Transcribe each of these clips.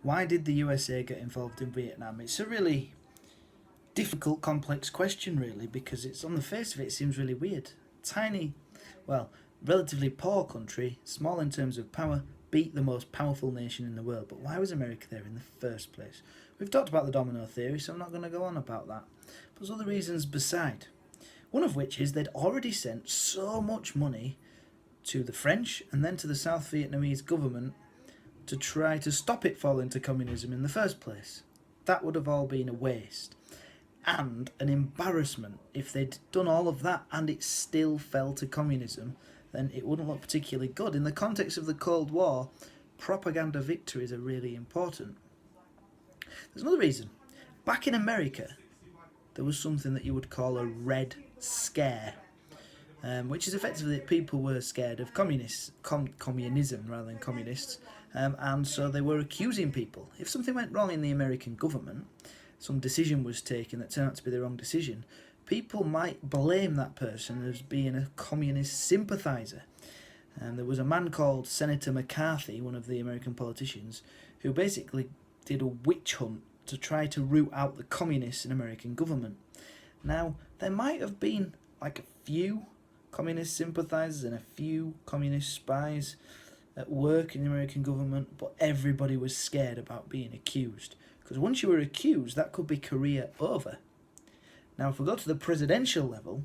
Why did the USA get involved in Vietnam? It's a really difficult, complex question, really, because it's on the face of it, it seems really weird. Tiny, well, relatively poor country, small in terms of power, beat the most powerful nation in the world. But why was America there in the first place? We've talked about the domino theory, so I'm not going to go on about that. But there's other reasons beside. One of which is they'd already sent so much money to the French and then to the South Vietnamese government to try to stop it falling to communism in the first place. That would have all been a waste and an embarrassment. If they'd done all of that and it still fell to communism, then it wouldn't look particularly good. In the context of the Cold War, propaganda victories are really important. There's another reason. Back in America, there was something that you would call a Red Scare, which is effectively that people were scared of communism rather than communists, and so they were accusing people. If something went wrong in the American government, some decision was taken that turned out to be the wrong decision, people might blame that person as being a communist sympathiser. There was a man called Senator McCarthy, one of the American politicians, who basically did a witch hunt to try to root out the communists in American government. Now, there might have been like a few communist sympathisers and a few communist spies at work in the American government, but everybody was scared about being accused. Because once you were accused, that could be career over. Now, if we go to the presidential level,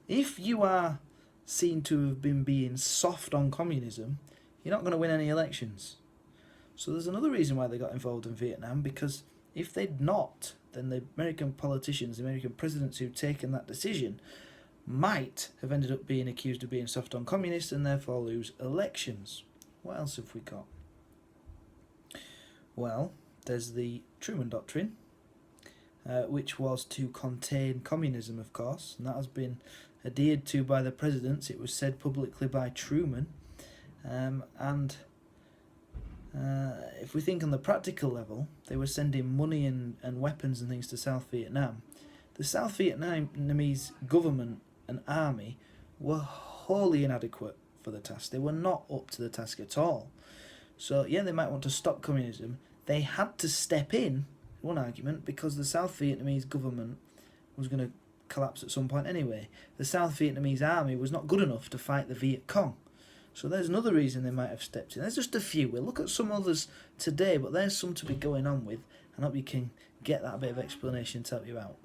if you are seen to have been being soft on communism, you're not going to win any elections. So there's another reason why they got involved in Vietnam, because if they'd not, then the American politicians, the American presidents who'd taken that decision, might have ended up being accused of being soft on communists and therefore lose elections. What else have we got? Well, there's the Truman Doctrine, which was to contain communism, of course, and that has been adhered to by the presidents. It was said publicly by Truman, and if we think on the practical level, they were sending money and weapons and things to South Vietnam. The South Vietnamese government and army were wholly inadequate for the task. They were not up to the task at all. So yeah, they might want to stop communism. They had to step in, one argument, because the South Vietnamese government was going to collapse at some point anyway. The South Vietnamese army was not good enough to fight the Viet Cong. So there's another reason they might have stepped in. There's just a few. We'll look at some others today, but there's some to be going on with, and I hope you can get that bit of explanation to help you out.